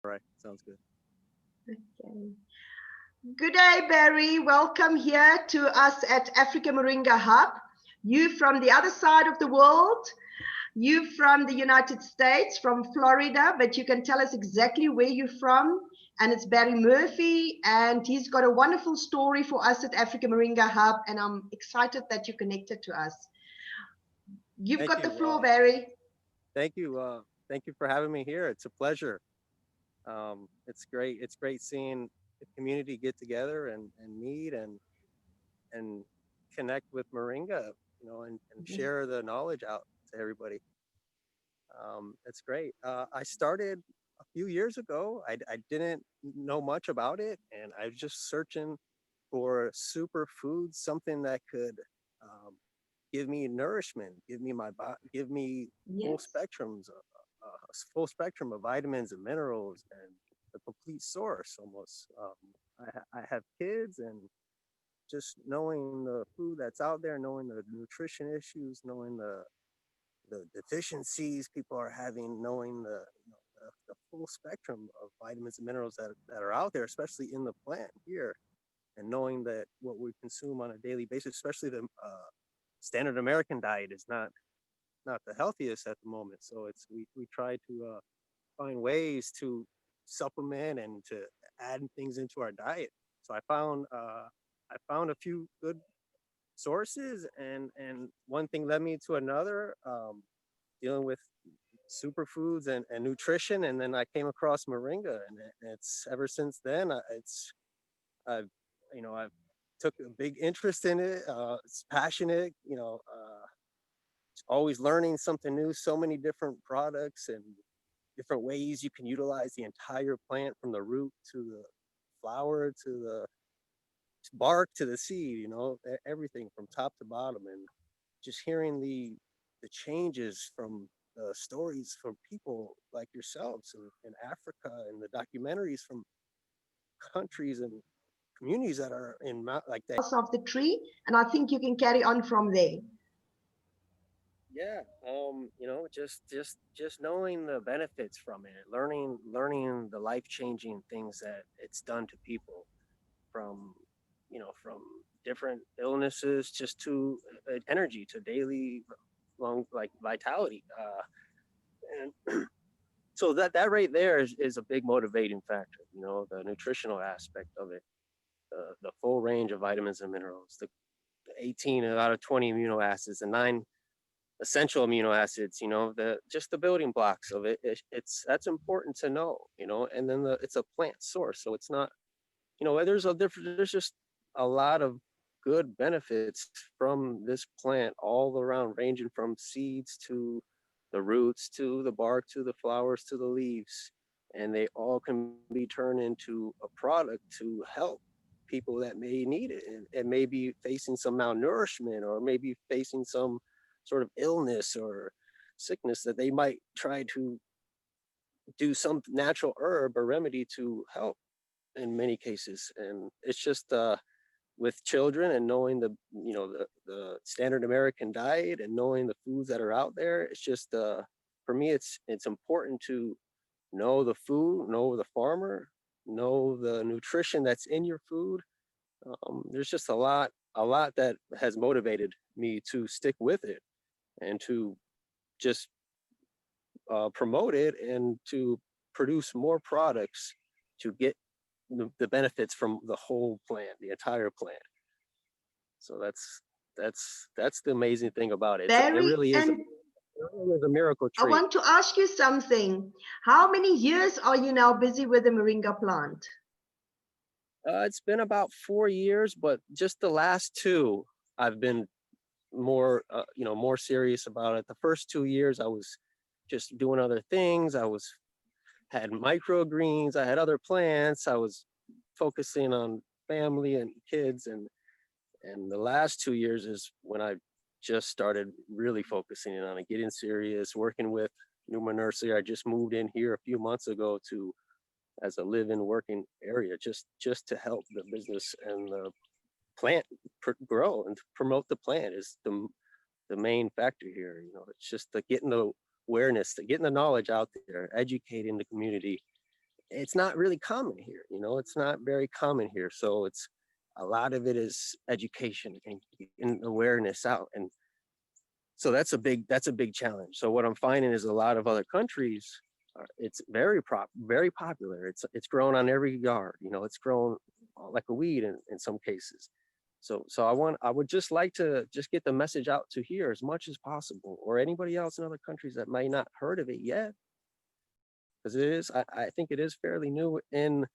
All right, sounds good. Okay. Good day, Barry. Welcome here to us at Africa Moringa Hub. You from the other side of the world, you from the United States, from Florida, but you can tell us exactly where you're from. And it's Barry Murphy, and he's got a wonderful story for us at Africa Moringa Hub, and I'm excited that you connected to us. You've Thank got the you. floor, Barry. Thank you. Thank you for having me here. It's a pleasure. It's great. It's great seeing the community get together and meet and connect with Moringa, and share the knowledge out to everybody. It's great. I started a few years ago. I didn't know much about it, and I was just searching for superfoods, something that could um, give me nourishment, give me full Yes. spectrums, full spectrum of vitamins and minerals, and a complete source almost. I have kids, and just knowing the food that's out there, knowing the nutrition issues, knowing the deficiencies people are having, knowing the full spectrum of vitamins and minerals that are out there, especially in the plant here, and knowing that what we consume on a daily basis, especially the standard American diet, is not the healthiest at the moment. So we try to find ways to supplement and to add things into our diet. So I found a few good sources, and one thing led me to another, dealing with superfoods and nutrition, and then I came across moringa, and it's ever since then, I've I've took a big interest in it. It's passionate, always learning something new, so many different products and different ways you can utilize the entire plant, from the root to the flower to the bark to the seed, everything from top to bottom. And just hearing the changes from the stories from people like yourselves in Africa, and the documentaries from countries and communities that are in like that. Of the tree, and I think you can carry on from there. Yeah, just knowing the benefits from it, learning the life-changing things that it's done to people, from from different illnesses, just to energy, to daily long, like, vitality. And so that right there is a big motivating factor. The nutritional aspect of it, the full range of vitamins and minerals, the 18 out of 20 amino acids, and 9 essential amino acids, the building blocks of it. It's that's important to know. And then it's a plant source, so it's not, there's just a lot of good benefits from this plant all around, ranging from seeds to the roots to the bark to the flowers to the leaves, and they all can be turned into a product to help people that may need it, and may be facing some malnourishment, or maybe facing some sort of illness or sickness, that they might try to do some natural herb or remedy to help in many cases. And it's just with children, and knowing the standard American diet, and knowing the foods that are out there, it's just for me, it's important to know the food, know the farmer, know the nutrition that's in your food. There's just a lot that has motivated me to stick with it, and to just promote it, and to produce more products to get the benefits from the whole plant, the entire plant. So that's the amazing thing about it. It Barry, really is and a miracle I tree. want to ask you something. How many years are you now busy with the moringa plant? It's been about 4 years, but just the last two, I've been more serious about it. The first 2 years, I was just doing other things. Had microgreens, I had other plants, I was focusing on family and kids, and the last 2 years is when I just started really focusing on it, getting serious, working with Moringa Nursery. I just moved in here a few months ago to as a live-in working area, just to help the business and the plant grow, and to promote the plant is the main factor here. It's just the getting the awareness, getting the knowledge out there, educating the community, it's not really common here. It's not very common here. So it's a lot of it is education and awareness out. And so that's a big challenge. So what I'm finding is a lot of other countries, it's very popular. It's grown on every yard. It's grown like a weed in some cases. So I would just like to just get the message out to here as much as possible, or anybody else in other countries that might not heard of it yet, because I think it is fairly new in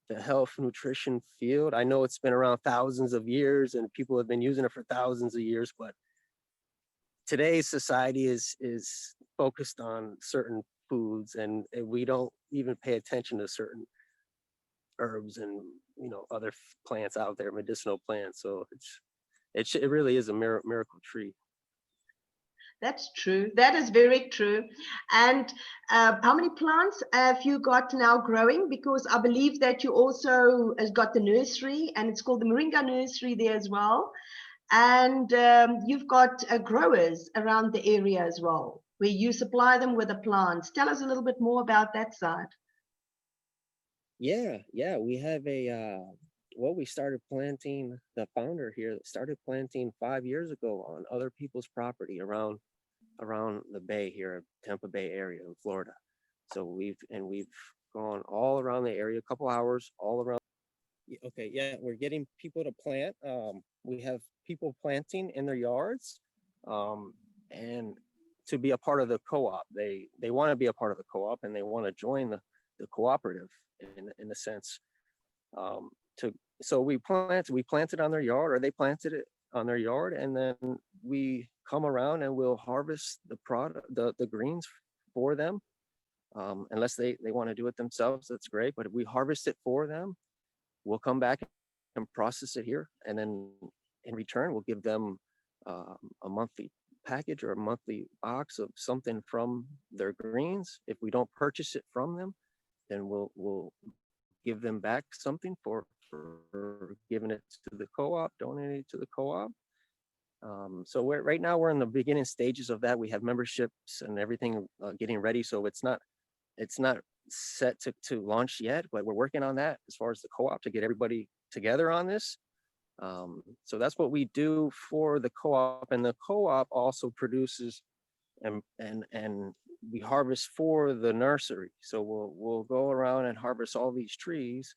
the health nutrition field. I know it's been around thousands of years and people have been using it for thousands of years, but today's society is focused on certain foods, and we don't even pay attention to certain herbs and other plants out there, medicinal plants. So it really is a miracle tree. That's true. That is very true. And how many plants have you got now growing? Because I believe that you also has got the nursery, and it's called the Moringa Nursery there as well. And you've got growers around the area as well, where you supply them with the plants. Tell us a little bit more about that side. Yeah, we have we started planting, the founder here started planting 5 years ago on other people's property around the Bay here, Tampa Bay area in Florida. So we've gone all around the area, a couple hours all around. Okay, yeah, we're getting people to plant. We have people planting in their yards, and to be a part of the co-op. They want to be a part of the co-op, and they want to join the cooperative in a sense. So we planted on their yard, or they planted it on their yard, and then we come around and we'll harvest the product, the greens for them. Unless they want to do it themselves, that's great. But if we harvest it for them, we'll come back and process it here, and then in return we'll give them a monthly package or a monthly box of something from their greens. If we don't purchase it from them, then we'll give them back something for giving it to the co-op, donating it to the co-op. So right now we're in the beginning stages of that. We have memberships and everything getting ready. So it's not set to launch yet, but we're working on that as far as the co-op to get everybody together on this. So that's what we do for the co-op, and the co-op also produces and we harvest for the nursery. So we'll go around and harvest all these trees,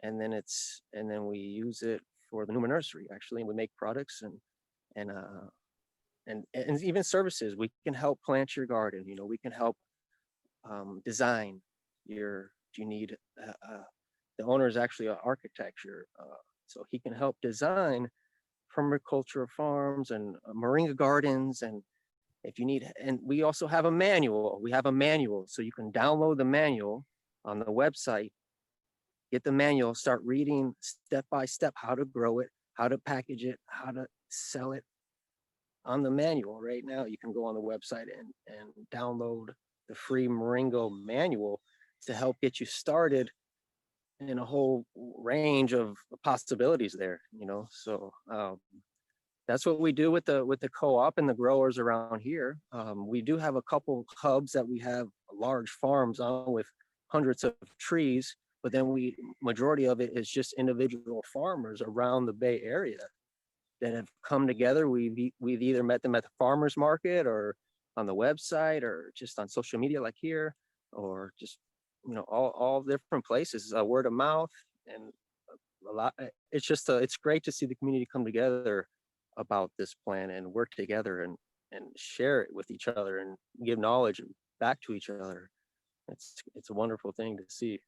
and then we use it for the Numa Nursery actually, and we make products and even services. We can help plant your garden. We can help design you need the owner is actually an architecture, so he can help design permaculture farms and moringa gardens. And if you need, and we also have a manual. We have a manual, so you can download the manual on the website, get the manual, start reading step by step how to grow it, how to package it, how to sell it. On the manual right now, you can go on the website and download the free Moringa manual to help get you started in a whole range of possibilities there. So that's what we do with the co-op and the growers around here. We do have a couple hubs that we have large farms on with hundreds of trees, but then majority of it is just individual farmers around the Bay Area that have come together. We've either met them at the farmers market or on the website or just on social media like here, or just all different places, word of mouth, and a lot. It's great to see the community come together about this plan and work together and share it with each other and give knowledge back to each other. It's a wonderful thing to see.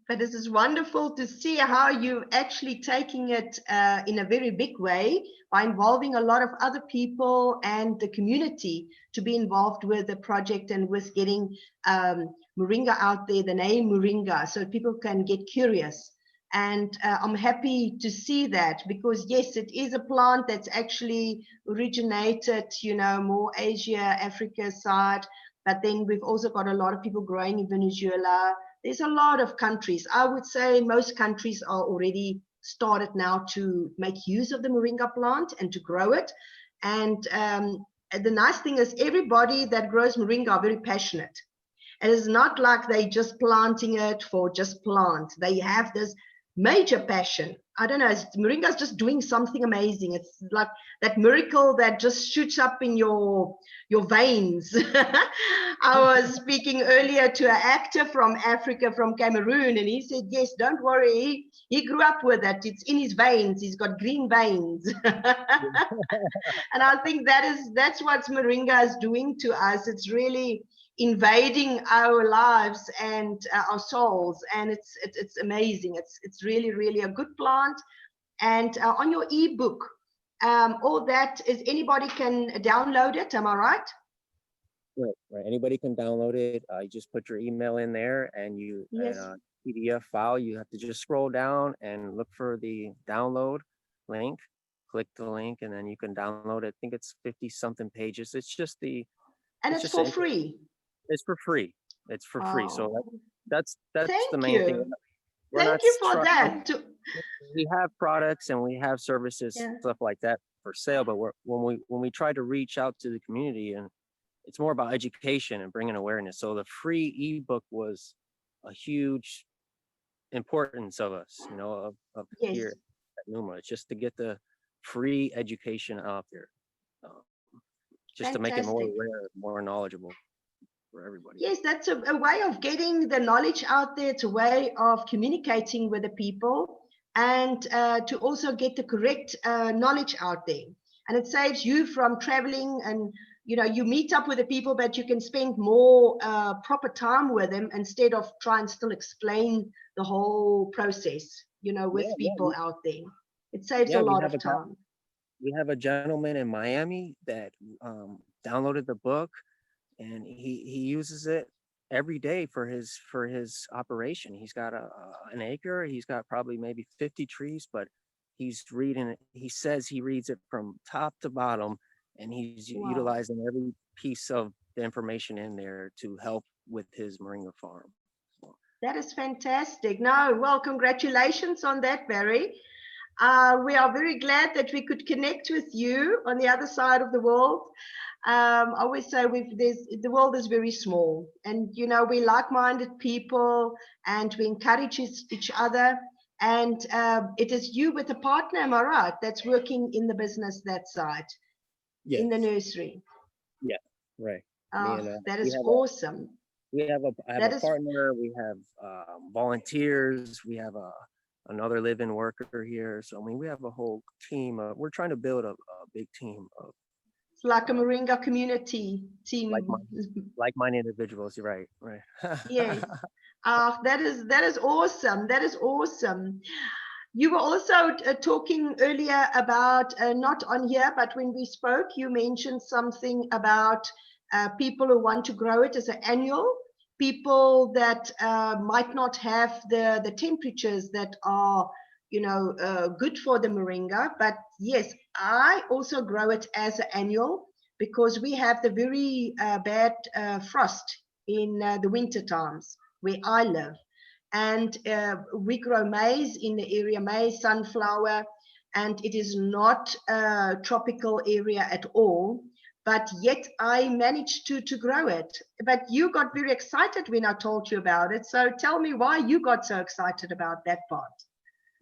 But this is wonderful to see how you're actually taking it in a very big way by involving a lot of other people and the community to be involved with the project and with getting Moringa out there, the name Moringa, so people can get curious. And I'm happy to see that, because yes, it is a plant that's actually originated, more Asia, Africa side. But then we've also got a lot of people growing in Venezuela. There's a lot of countries. I would say most countries are already started now to make use of the Moringa plant and to grow it. And the nice thing is everybody that grows Moringa are very passionate. It is not like they just planting it for just plant. They have this major passion. I don't know, Moringa is just doing something amazing. It's like that miracle that just shoots up in your veins. I was speaking earlier to an actor from Africa, from Cameroon, and he said, yes, don't worry. He grew up with it. It's in his veins. He's got green veins. And I think that's what Moringa is doing to us. It's really invading our lives and our souls, and it's amazing. It's really a good plant. And on your ebook, all that is, anybody can download it, am I right? Right. Anybody can download it. You just put your email in there, and you Yes. PDF file. You have to just scroll down and look for the download link. Click the link, and then you can download it. I think it's 50 something pages. It's just and it's for free. It's for free. It's for free. So that's Thank the main thing. Thank you for that. We have products and we have services, stuff like that for sale. But when we try to reach out to the community, and it's more about education and bringing awareness. So the free ebook was a huge importance of us, of here at Numa. It's just to get the free education out there, just to make it more aware, more knowledgeable for everybody. Yes, that's a way of getting the knowledge out there. It's a way of communicating with the people, and to also get the correct knowledge out there. And it saves you from traveling, and you meet up with the people, but you can spend more proper time with them instead of trying to still explain the whole process, with people out there. It saves a lot of time. We have a gentleman in Miami that downloaded the book, and he uses it every day for his operation. He's got an acre. He's got probably maybe 50 trees, but he's reading it. He says he reads it from top to bottom, and he's utilizing every piece of the information in there to help with his moringa farm. That is fantastic. Congratulations on that, Barry. We are very glad that we could connect with you on the other side of the world. I always say the world is very small, and we're like-minded people, and we encourage each other. And it is you with a partner, am I right, that's working in the business that side, in the nursery? Yeah, right. That is awesome. I have a partner. We have volunteers. We have another live-in worker here. So we have a whole team. We're trying to build a big team of. It's like a Moringa community team. Like-minded individuals. You're right. Right. Yes. That is awesome. That is awesome. You were also talking earlier about, not on here, but when we spoke, you mentioned something about people who want to grow it as an annual, people that might not have the temperatures that are, good for the moringa. But yes, I also grow it as an annual because we have the very bad frost in the winter times where I live. And we grow maize in the area, maize, sunflower, and it is not a tropical area at all. But yet I managed to grow it. But you got very excited when I told you about it. So tell me why you got so excited about that part.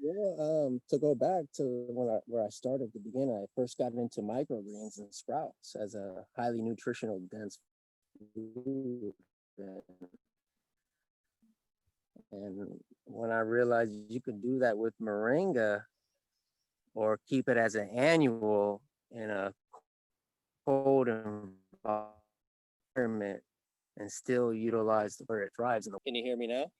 Yeah, to go back to where I started at the beginning, I first got into microgreens and sprouts as a highly nutritional dense food. And when I realized you could do that with moringa, or keep it as an annual in a cold environment and still utilize where it thrives. Can you hear me now?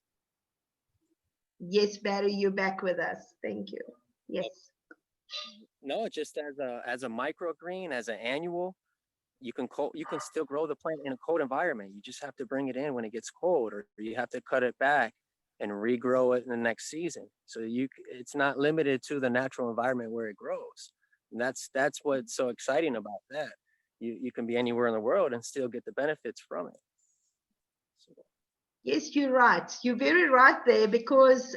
Yes, Barry, you're back with us. Thank you. Yes. No, just as a microgreen, as an annual, you can still grow the plant in a cold environment. You just have to bring it in when it gets cold, or you have to cut it back and regrow it in the next season. So it's not limited to the natural environment where it grows. And that's what's so exciting about that. You can be anywhere in the world and still get the benefits from it. So. Yes, you're right. You're very right there, because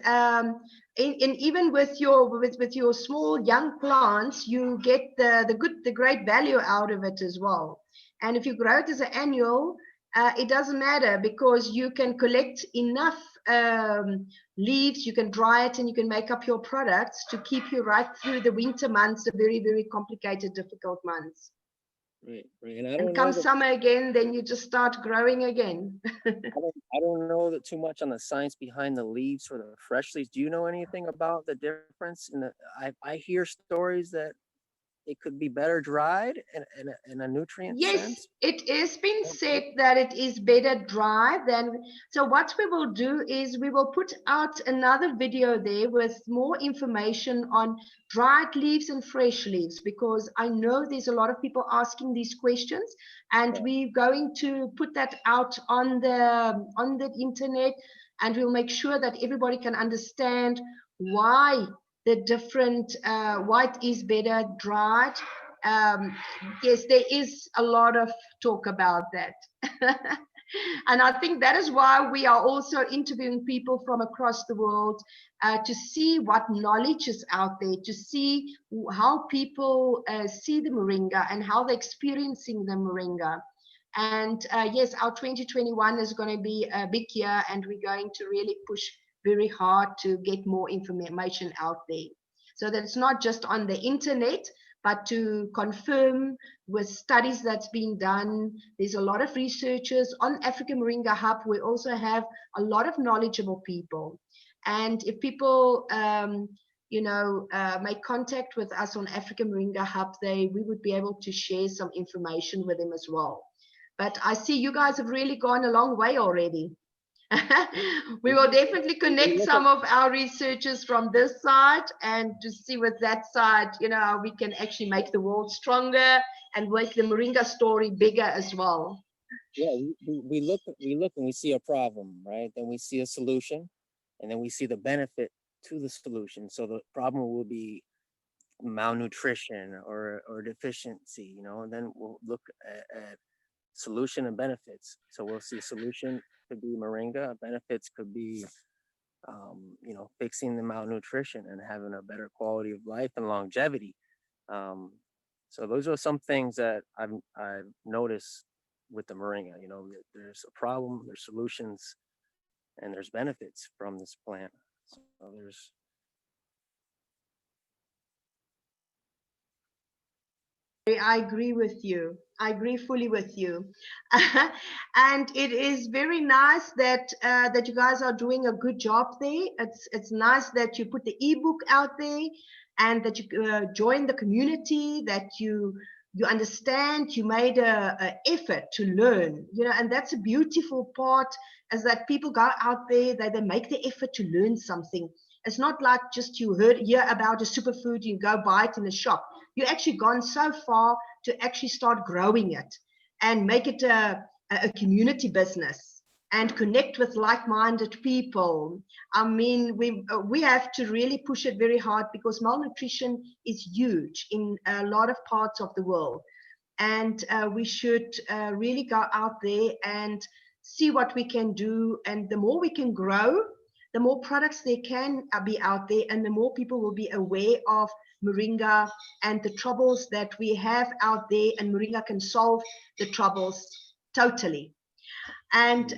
even with your small young plants, you get the great value out of it as well. And if you grow it as an annual, it doesn't matter, because you can collect enough leaves, you can dry it, and you can make up your products to keep you right through the winter months, the very, very complicated, difficult months. Right, right. And I And don't come know summer again, then you just start growing again. I don't know that too much on the science behind the leaves or the fresh leaves. Do you know anything about the difference in the? I hear stories that it could be better dried in a nutrient Yes, sense. it has been said that it is better dry than. So what we will do is we will put out another video there with more information on dried leaves and fresh leaves, because I know there's a lot of people asking these questions, and we're going to put that out on the internet, and we'll make sure that everybody can understand why the different why it is better dried. Yes, there is a lot of talk about that. And I think that is why we are also interviewing people from across the world, to see what knowledge is out there, to see how people see the Moringa and how they're experiencing the Moringa. And yes, our 2021 is going to be a big year, and we're going to really push very hard to get more information out there. So that it's not just on the internet, but to confirm with studies that's been done. There's a lot of researchers on Africa Moringa Hub. We also have a lot of knowledgeable people. And if people, make contact with us on Africa Moringa Hub, we would be able to share some information with them as well. But I see you guys have really gone a long way already. We will definitely connect some of our researchers from this side, and to see with that side, how we can actually make the world stronger and make the Moringa story bigger as well. Yeah, we look and we see a problem, right? Then we see a solution, and then we see the benefit to the solution. So the problem will be malnutrition or deficiency, and then we'll look at solution and benefits. So we'll see solution could be Moringa, benefits could be fixing the malnutrition and having a better quality of life and longevity. So those are some things that I've noticed with the Moringa. There's a problem, there's solutions, and there's benefits from this plant. So there's I agree with you. I agree fully with you. And it is very nice that that you guys are doing a good job there. It's nice that you put the ebook out there, and that you join the community, that you understand, you made a effort to learn, and that's a beautiful part, is that people go out there, they make the effort to learn something. It's not like just you hear about a superfood, you go buy it in the shop. You actually gone so far to actually start growing it and make it a community business and connect with like-minded people. I mean, we have to really push it very hard, because malnutrition is huge in a lot of parts of the world. And we should really go out there and see what we can do. And the more we can grow, the more products there can be out there, and the more people will be aware of Moringa and the troubles that we have out there, and Moringa can solve the troubles totally. And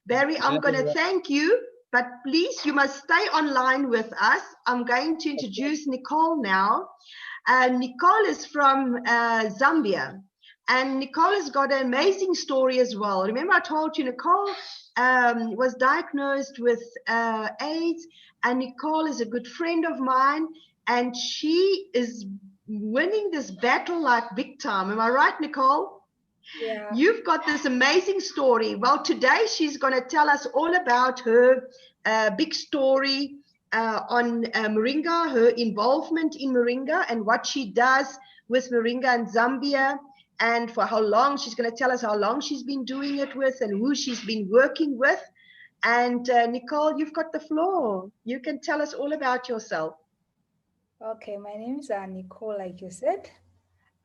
Barry, I'm going to thank you, but please, you must stay online with us. I'm going to introduce Nicole now. Nicole is from Zambia, and Nicole has got an amazing story as well. Remember, I told you Nicole was diagnosed with AIDS, and Nicole is a good friend of mine, and she is winning this battle like big time. Am I right, Nicole? Yeah. You've got this amazing story. Well, today she's going to tell us all about her big story on Moringa, her involvement in Moringa, and what she does with Moringa in Zambia, and for how long. She's going to tell us how long she's been doing it with and who she's been working with. And Nicole, you've got the floor. You can tell us all about yourself. Okay, my name is Nicole, like you said.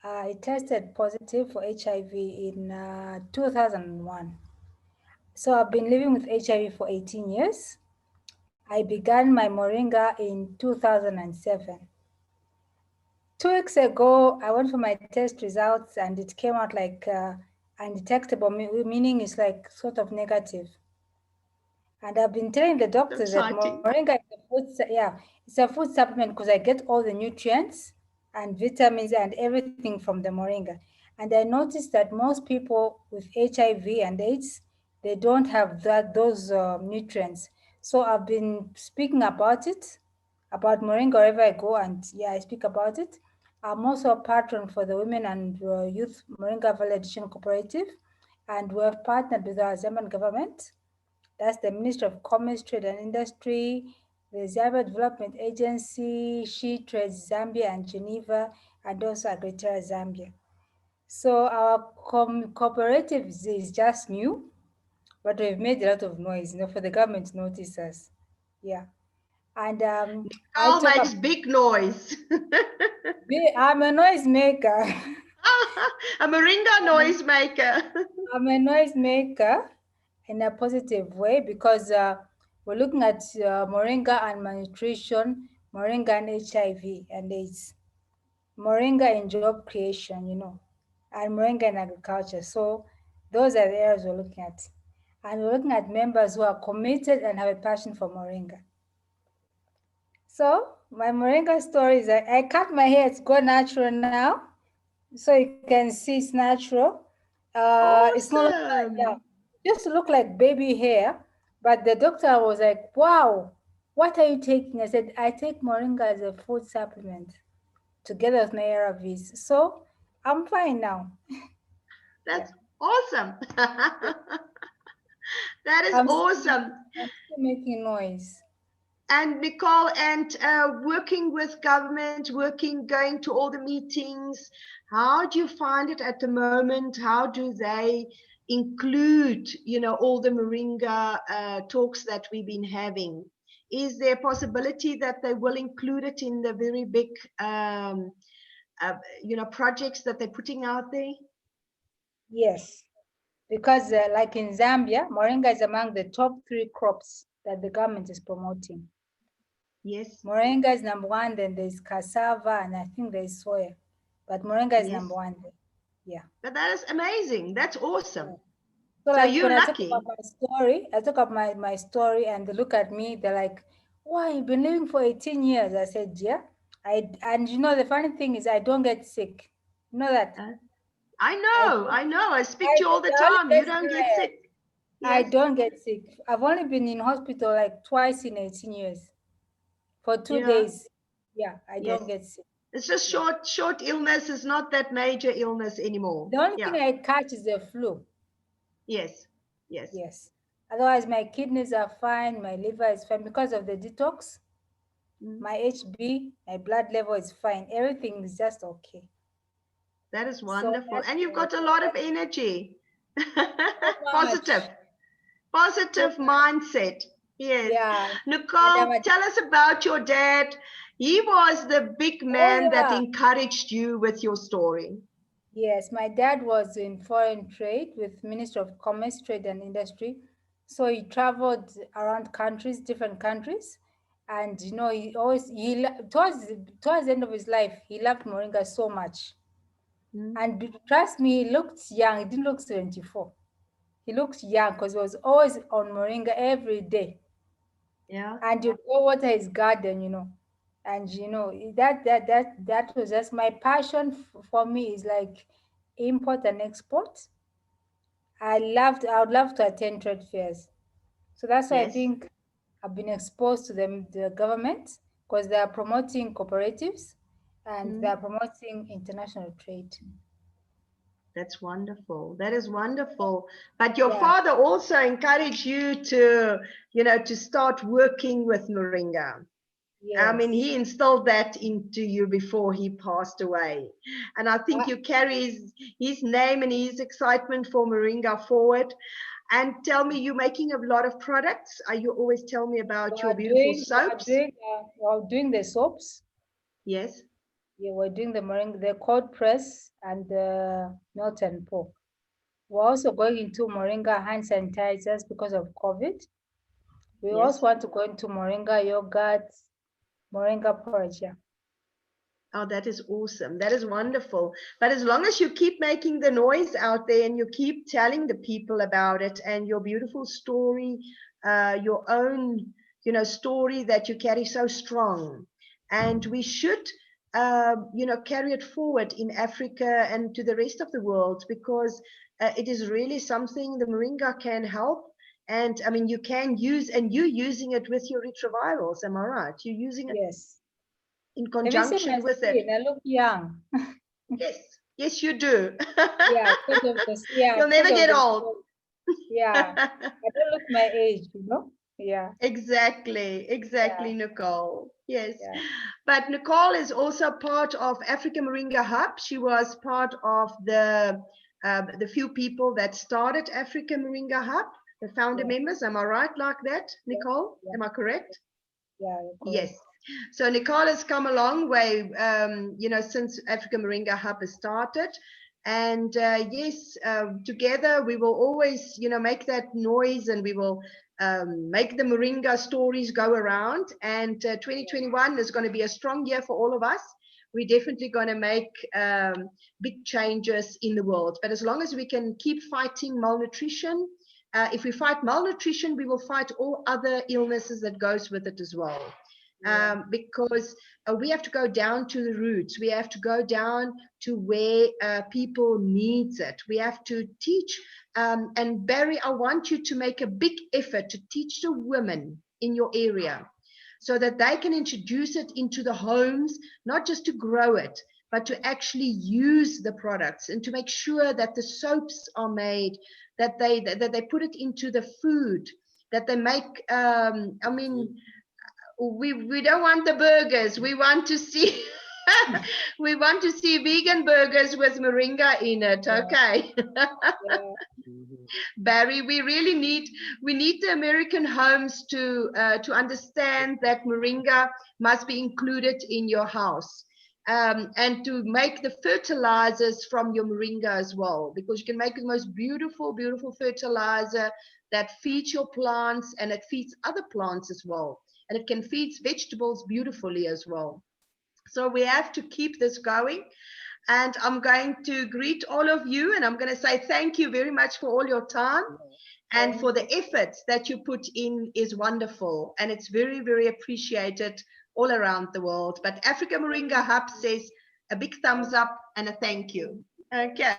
I tested positive for HIV in 2001. So I've been living with HIV for 18 years. I began my Moringa in 2007. 2 weeks ago, I went for my test results, and it came out like undetectable, meaning it's like sort of negative. And I've been telling the doctors that Exciting. moringa is a food, it's a food supplement because I get all the nutrients and vitamins and everything from the moringa. And I noticed that most people with HIV and AIDS, they don't have those nutrients. So I've been speaking about moringa wherever I go, and I speak about it. I'm also a patron for the Women and Youth Moringa Value Addition Cooperative, and we have partnered with our Zambian government. That's the Ministry of Commerce, Trade and Industry, the Zambia Development Agency, She Trades Zambia and Geneva, and also Agricultura Zambia. So our cooperative is just new, but we've made a lot of noise, for the government to notice us. Yeah. And I Nicole talk makes big noise. I'm a noise maker. A Moringa noise maker. I'm a noise maker in a positive way because we're looking at moringa and malnutrition, moringa and HIV and AIDS, moringa in job creation, and moringa in agriculture. So those are the areas we're looking at. And we're looking at members who are committed and have a passion for moringa. So my moringa story is I cut my hair, it's gone natural now. So you can see it's natural. It's no longer, Awesome. just look like baby hair. But the doctor was like, wow, what are you taking? I said, I take moringa as a food supplement together with my ARVs. So I'm fine now. Yeah. That's awesome. That is I'm still, awesome. I'm still making noise. And Nicole, and working with government, going to all the meetings, how do you find it at the moment? How do they include, all the Moringa talks that we've been having? Is there a possibility that they will include it in the very big, projects that they're putting out there? Yes. Because like in Zambia, moringa is among the top 3 crops that the government is promoting. Yes. Moringa is number 1, then there's cassava, and I think there's soya. But moringa is Yes. number 1 there. Yeah. But that is amazing. That's awesome. So like you're when I talk lucky. about my story, I talk about my story and they look at me, they're like, wow, you've been living for 18 years. I said, yeah. And the funny thing is I don't get sick. You know that? I know. I speak to you all the I only time. You get don't get tired. sick. I Yes. don't get sick. I've only been in hospital like twice in 18 years for 2 Yeah. days. Yeah, I Yes. don't get sick. It's just Yeah. short illness. It's not that major illness anymore. The only Yeah. thing I catch is the flu. Yes. Yes. Yes. Otherwise, my kidneys are fine, my liver is fine because of the detox. My HB, my blood level is fine. Everything is just okay. That is So wonderful. that's And you've got a lot of energy. so Positive. much. Positive So much. mindset. Yes. Yeah. And Nicole, tell us about your dad. He was the big oh man that yeah. encouraged you with your story. Yes, my dad was in foreign trade with Minister of Commerce, Trade and Industry. So he traveled around countries, different countries. And he always towards the end of his life, he loved Moringa so much. And trust me, he looked young. He didn't look 74. He looked young because he was always on Moringa every day. Yeah. And you'd go water his garden, And that was just my passion for me is like import and export. I would love to attend trade fairs. So that's why I Yes. think I've been exposed to the government because they are promoting cooperatives and they are promoting international trade. That's wonderful. That is wonderful. But your Yeah. father also encouraged you to, to start working with Moringa. I mean, Yes. he instilled that into you before he passed away. And I think you carry his name and his excitement for Moringa forward. And tell me, you're making a lot of products. You always tell me about your beautiful soaps. We're doing the soaps. Yes. Yeah, we're doing the moringa, the cold press and the melt and pour. We're also going into moringa hand sanitizers because of COVID. We Yes. also want to go into moringa yogurt, moringa porridge. Yeah. Oh, that is awesome. That is wonderful. But as long as you keep making the noise out there and you keep telling the people about it and your beautiful story, your own, story that you carry so strong. And we should, carry it forward in Africa and to the rest of the world, because it is really something the Moringa can help. And I mean, you can use, and you're using it with your retrovirals. Am I right? You're using it Yes. in Have you seen my conjunction with it. skin? I look young. Yes, yes, you do. Yeah, because of this. Yeah, You'll never because of get this. old. Yeah, I don't look my age, you know? Yeah, Exactly, yeah, Nicole. Yes. yeah. But Nicole is also part of Africa Moringa Hub. She was part of the few people that started Africa Moringa Hub, the founder Yeah, members. Am I right like that, yeah, Nicole? yeah, Am I correct? yeah, you're Yes. correct. So Nicole has come a long way, since Africa Moringa Hub has started. And yes, together we will always, make that noise, and we will make the Moringa stories go around. And 2021 is going to be a strong year for all of us. We're definitely going to make big changes in the world. But as long as we can keep fighting malnutrition, if we fight malnutrition, we will fight all other illnesses that goes with it as well. Yeah, Because we have to go down to the roots. We have to go down to where people needs it. We have to teach. And Barry, I want you to make a big effort to teach the women in your area so that they can introduce it into the homes, not just to grow it, but to actually use the products and to make sure that the soaps are made, that they put it into the food, that they make, we don't want the burgers. We want to see we want to see vegan burgers with moringa in it. yeah, Okay. yeah, Mhm. Barry, we need the American homes to understand that moringa must be included in your house. And to make the fertilizers from your moringa as well, because you can make the most beautiful, beautiful fertilizer that feeds your plants, and it feeds other plants as well. And it can feed vegetables beautifully as well. So we have to keep this going. And I'm going to greet all of you, and I'm going to say thank you very much for all your time, and thank for the you. efforts that you put in is wonderful, and it's very, very appreciated all around the world. But Africa Moringa Hub says a big thumbs up and a thank you. Okay.